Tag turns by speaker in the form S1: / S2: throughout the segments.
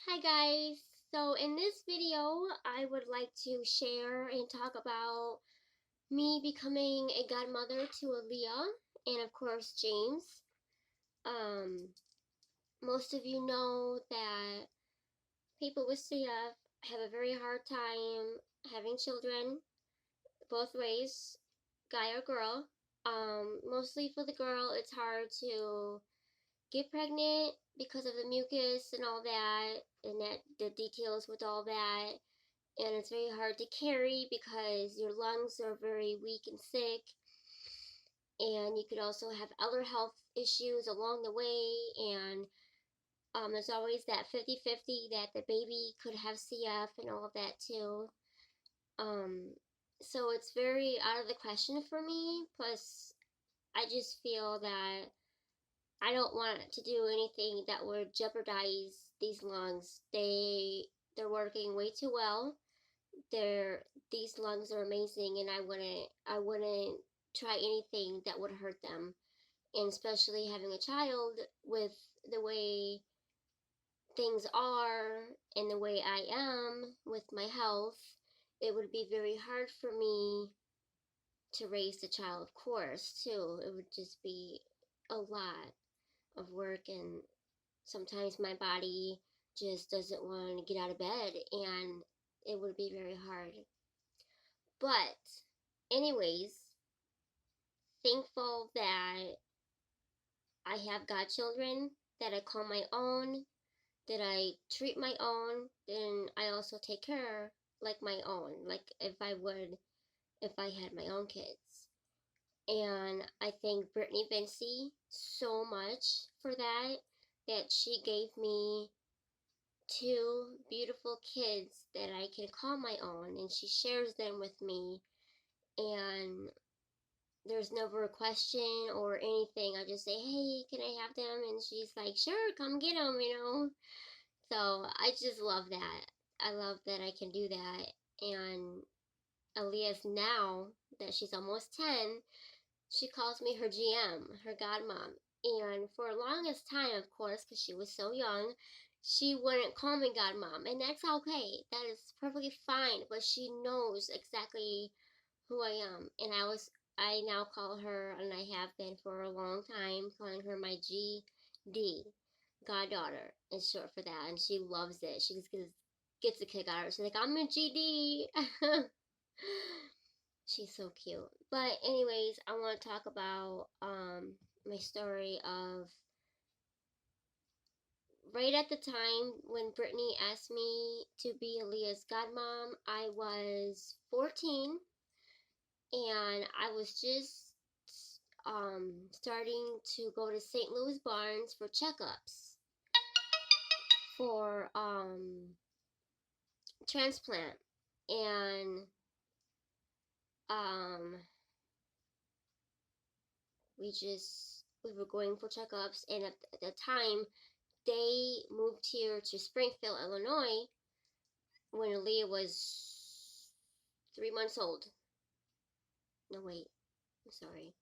S1: Hi guys! So in this video, I would like to share and talk about me becoming a godmother to Aaliyah and of course James. Um, Most of you know that people with CF have a very hard time having children, both ways, guy or girl. Mostly for the girl, it's hard to get pregnant because of the mucus and all that, and that the details with all that. And it's very hard to carry because your lungs are very weak and sick, and you could also have other health issues along the way. And there's always that 50-50 that the baby could have CF and all of that too. um, so it's very out of the question for me. Plus I just feel that I don't want to do anything that would jeopardize these lungs. They're working way too well. These lungs are amazing, and I wouldn't try anything that would hurt them. And especially having a child with the way things are and the way I am with my health, it would be very hard for me to raise the child, of course, too. It would just be a lot of work, and sometimes my body just doesn't want to get out of bed, and it would be very hard. But anyways, thankful that I have godchildren that I call my own, that I treat my own, then I also take care like my own, like if I would if I had my own kids. And I thank Brittany Vinci so much for that, that she gave me two beautiful kids that I can call my own, and she shares them with me. And there's never a question or anything. I just say, hey, can I have them? And she's like, sure, come get them. So I just love that. I love that I can do that. And Aaliyah's, now that she's almost 10, she calls me her GM, her godmom. And for the longest time, of course, because she was so young, she wouldn't call me godmom. And that's okay. That is perfectly fine. But she knows exactly who I am. And I now call her, and I have been for a long time, calling her my GD, goddaughter is short for that. And she loves it. She just gets a kick out of it. She's like, I'm a GD. She's so cute. But anyways, I want to talk about my story of right at the time when Brittany asked me to be Aaliyah's godmom. I was 14, and I was just starting to go to St. Louis Barnes for checkups for transplant. And um we were going for checkups, and at the time they moved here to Springfield, Illinois, when Aaliyah was 3 months old. No, wait, I'm sorry.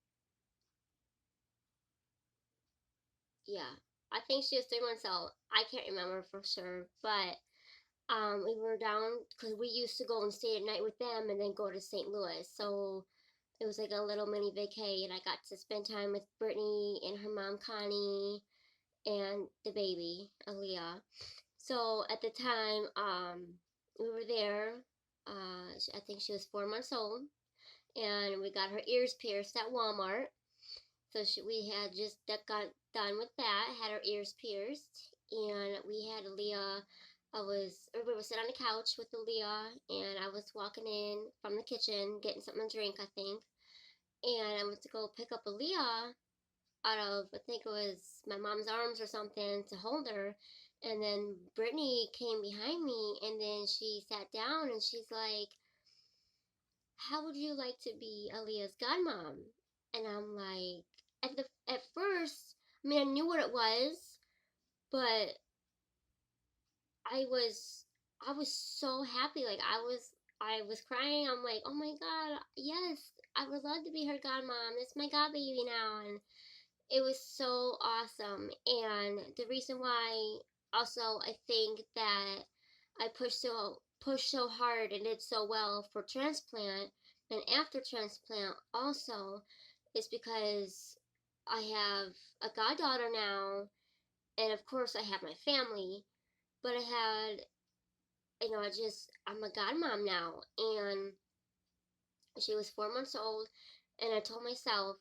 S1: Yeah, I think she was 3 months old. I can't remember for sure, but we were down because we used to go and stay at night with them and then go to St. Louis. So it was like a little mini vacay, and I got to spend time with Brittany and her mom Connie and the baby Aaliyah. So at the time, we were there. I think she was 4 months old, and we got her ears pierced at Walmart. So we had just got done with that, had her ears pierced, and we had Aaliyah. We were sitting on the couch with Aaliyah, and I was walking in from the kitchen, getting something to drink, I think. And I went to go pick up Aaliyah out of, I think it was my mom's arms or something, to hold her. And then Brittany came behind me, and then she sat down, and she's like, how would you like to be Aaliyah's godmom? And I'm like, at first, I mean, I knew what it was, but I was so happy. Like I was crying. I'm like, oh my god, yes, I would love to be her godmom. It's my god baby now. And it was so awesome. And the reason why also, I think that I pushed so hard and did so well for transplant, and after transplant also, is because I have a goddaughter now, and of course I have my family, but I had, I'm a godmom now, and she was 4 months old, and I told myself,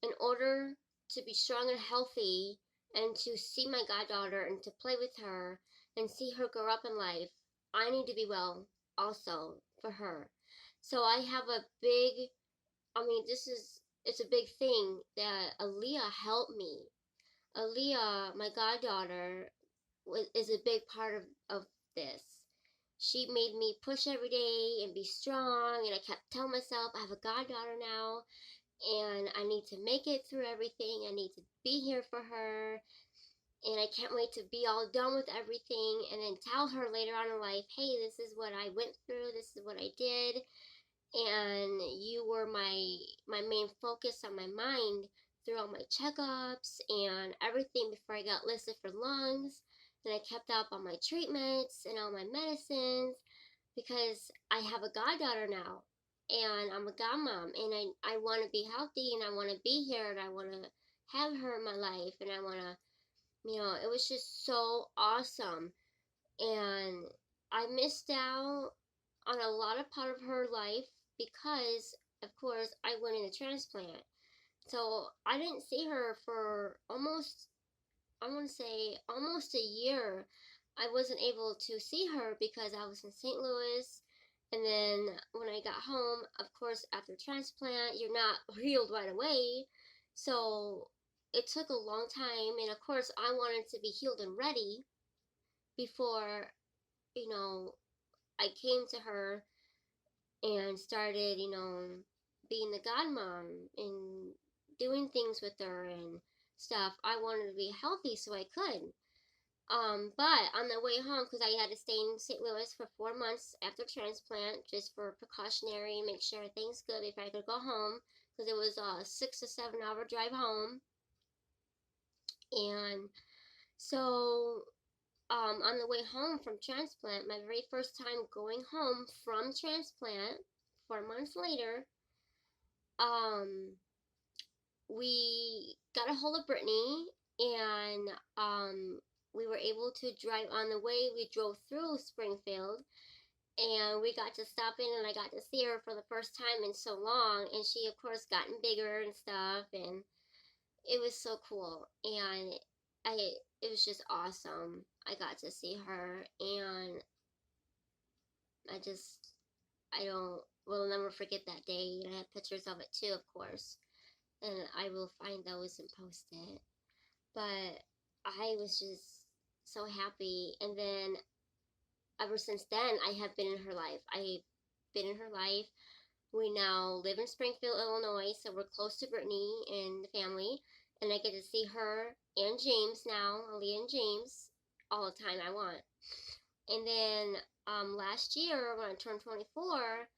S1: in order to be strong and healthy, and to see my goddaughter and to play with her and see her grow up in life, I need to be well also for her. So I have a big, it's a big thing that Aaliyah helped me. Aaliyah, my goddaughter, is a big part of this. She made me push every day and be strong, and I kept telling myself I have a goddaughter now, and I need to make it through everything. I need to be here for her, and I can't wait to be all done with everything and then tell her later on in life, hey, this is what I went through, this is what I did, and you were my main focus on my mind through all my checkups and everything before I got listed for lungs. And I kept up on my treatments and all my medicines because I have a goddaughter now, and I'm a godmom, and I want to be healthy, and I want to be here, and I want to have her in my life, and I want to, it was just so awesome. And I missed out on a lot of part of her life because, of course, I went in a transplant. So I didn't see her for almost, I want to say, almost a year. I wasn't able to see her because I was in St. Louis. And then when I got home, of course, after transplant, you're not healed right away. So it took a long time. And of course, I wanted to be healed and ready before, you know, I came to her and started, being the godmom and doing things with her and stuff. I wanted to be healthy so I could. But on the way home, because I had to stay in St. Louis for 4 months after transplant, just for precautionary, make sure everything's good before I could go home, because it was a 6 to 7 hour drive home. And so on the way home from transplant, my very first time going home from transplant, 4 months later, we got a hold of Brittany, and we were able to drive. On the way, we drove through Springfield, and we got to stop in, and I got to see her for the first time in so long, and she, of course, gotten bigger and stuff, and it was so cool, and it was just awesome. I got to see her, and I will never forget that day. And I have pictures of it too, of course, and I will find those and post it. But I was just so happy, and then ever since then, I have been in her life. I've been in her life. We now live in Springfield, Illinois, so we're close to Brittany and the family, and I get to see her and James now, Aaliyah and James, all the time I want. And then last year, when I turned 24,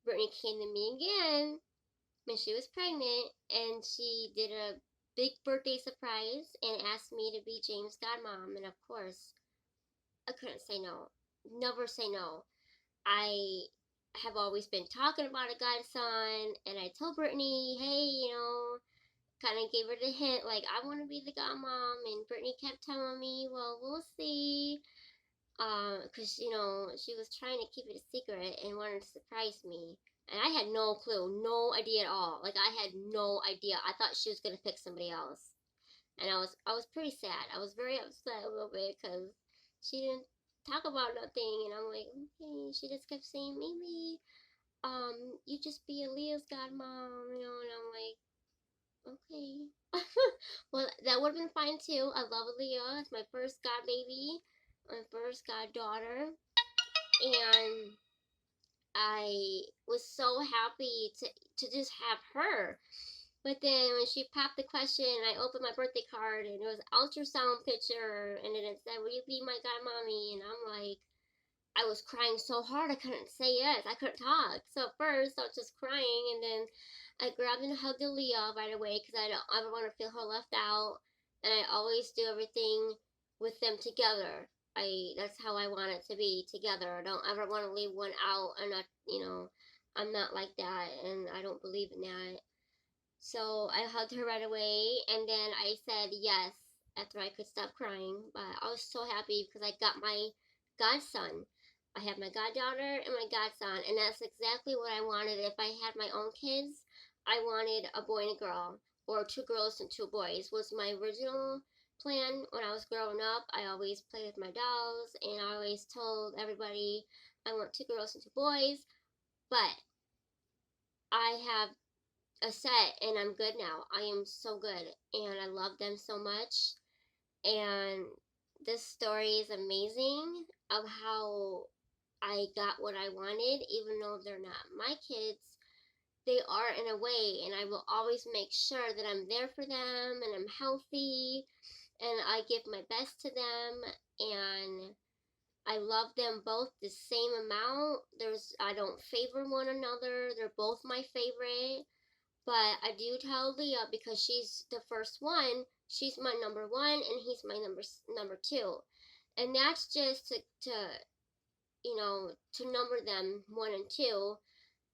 S1: Brittany came to me again when she was pregnant, and she did a big birthday surprise and asked me to be James' godmom. And of course, I couldn't say no. Never say no. I have always been talking about a godson, and I told Brittany, hey, kind of gave her the hint, like, I want to be the godmom, and Brittany kept telling me, well, we'll see, because, she was trying to keep it a secret and wanted to surprise me, and I had no clue, no idea at all, like, I had no idea. I thought she was going to pick somebody else, and I was pretty sad. I was very upset a little bit, because she didn't talk about nothing, and I'm like, okay, she just kept saying, maybe, you just be Aaliyah's godmom, and I'm like, okay. Well, that would have been fine too. I love Aaliyah. It's my first god baby, my first goddaughter, and I was so happy to just have her. But then when she popped the question, I opened my birthday card, and it was an ultrasound picture, and then it said, will you be my godmommy? And I'm like, I was crying so hard I couldn't say yes. I couldn't talk. So at first I was just crying, and then I grabbed and hugged Aaliyah right away because I don't ever want to feel her left out. And I always do everything with them together. That's how I want it to be, together. I don't ever want to leave one out, and I'm not like that, and I don't believe in that. So I hugged her right away, and then I said yes after I could stop crying. But I was so happy because I got my godson. I have my goddaughter and my godson, and that's exactly what I wanted. If I had my own kids, I wanted a boy and a girl, or two girls and two boys, was my original plan when I was growing up. I always played with my dolls, and I always told everybody I want two girls and two boys. But I have a set, and I'm good now. I am so good, and I love them so much. And this story is amazing of how I got what I wanted, even though they're not my kids. They are in a way, and I will always make sure that I'm there for them and I'm healthy and I give my best to them, and I love them both the same amount. I don't favor one another. They're both my favorite. But I do tell Leah, because she's the first one, she's my number one and he's my number two. And that's just to number them one and two,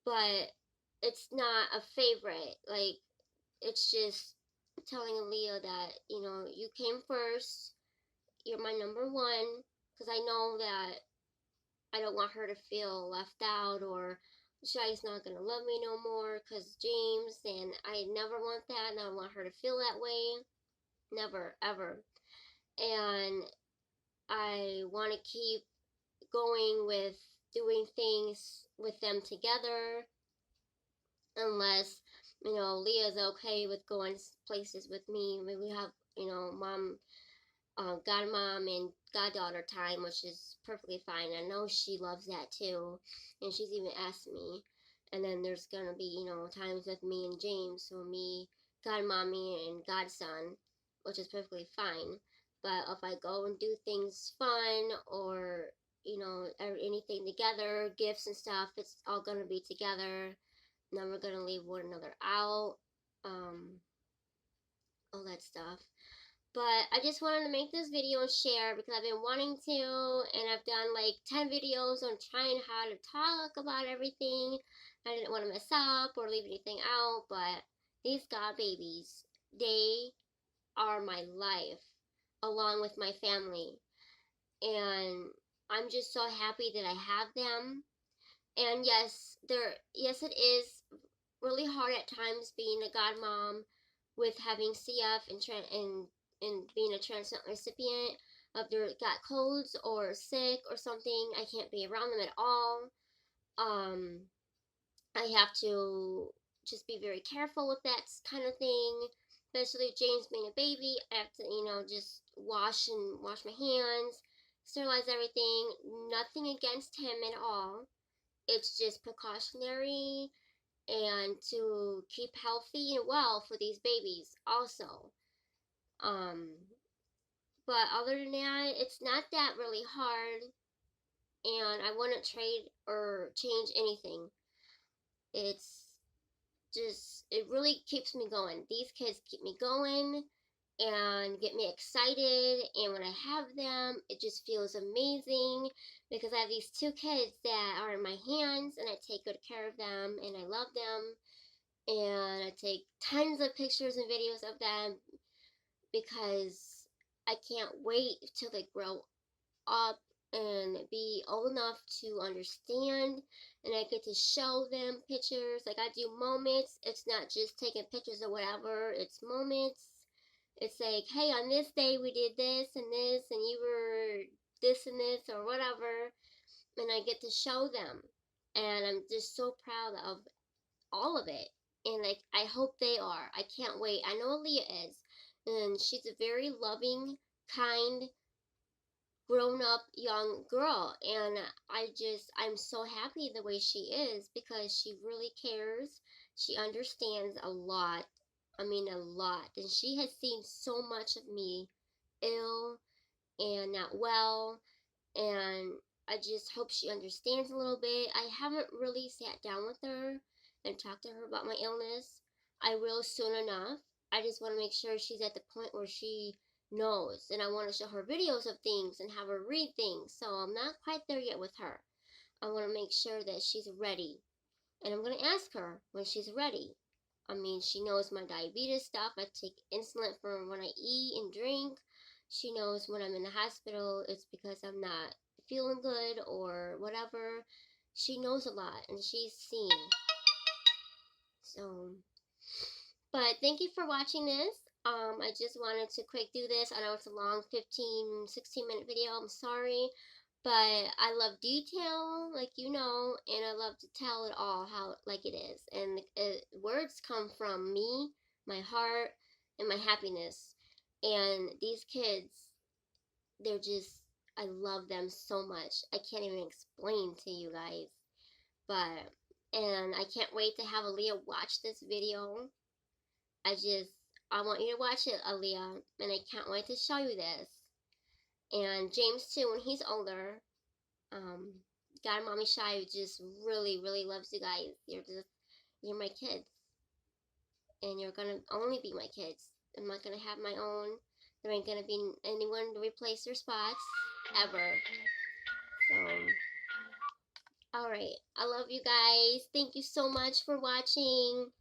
S1: but it's not a favorite. Like, it's just telling Leah that, you came first, you're my number one, because I know that I don't want her to feel left out, or Shai's not going to love me no more because James, and I never want that, and I don't want her to feel that way. Never, ever. And I want to keep going with doing things with them together, unless, Leah's okay with going places with me. Maybe we have, mom, godmom and goddaughter time, which is perfectly fine. I know she loves that too, and she's even asked me. And then there's gonna be, times with me and James, so me, godmommy, and godson, which is perfectly fine. But if I go and do things fun, or anything together, gifts and stuff, it's all gonna be together. Never gonna leave one another out. All that stuff. But I just wanted to make this video and share because I've been wanting to, and I've done like 10 videos on trying how to talk about everything. I didn't want to mess up or leave anything out, but these God babies, they are my life along with my family. And I'm just so happy that I have them. And yes, it is really hard at times being a godmom with having CF and being a transplant recipient. If they're got colds or sick or something, I can't be around them at all. I have to just be very careful with that kind of thing, especially James being a baby. I have to, just wash my hands, sterilize everything. Nothing against him at all. It's just precautionary and to keep healthy and well for these babies also. But other than that, it's not that really hard, and I wouldn't trade or change anything. It's just, it really keeps me going. These kids keep me going and get me excited, and when I have them, it just feels amazing because I have these two kids that are in my hands, and I take good care of them, and I love them, and I take tons of pictures and videos of them because I can't wait till they grow up and be old enough to understand, and I get to show them pictures. Like, I do moments. It's not just taking pictures or whatever, it's moments. It's like, hey, on this day we did this and this, and you were this and this or whatever, and I get to show them, and I'm just so proud of all of it. And like, I hope they are. I can't wait. I know Aaliyah is, and she's a very loving, kind, grown up young girl, and I'm so happy the way she is because she really cares. She understands a lot. I mean, a lot. And she has seen so much of me ill and not well, and I just hope she understands a little bit. I haven't really sat down with her and talked to her about my illness. I will soon enough. I just want to make sure she's at the point where she knows, and I want to show her videos of things and have her read things. So I'm not quite there yet with her. I want to make sure that she's ready, and I'm going to ask her when she's ready. I mean, she knows my diabetes stuff. I take insulin for when I eat and drink. She knows when I'm in the hospital, it's because I'm not feeling good or whatever. She knows a lot, and she's seen. So, but thank you for watching this. I just wanted to quick do this. I know it's a long 15, 16-minute video. I'm sorry. But I love detail, like you know, and I love to tell it all how like it is. And words come from me, my heart, and my happiness. And these kids, they're just, I love them so much. I can't even explain to you guys. But, and I can't wait to have Aaliyah watch this video. I want you to watch it, Aaliyah, and I can't wait to show you this. And James too, when he's older. God, Mommy Shy just really, really loves you guys. You're my kids, and you're gonna only be my kids. I'm not gonna have my own. There ain't gonna be anyone to replace their spots ever. So, all right, I love you guys. Thank you so much for watching.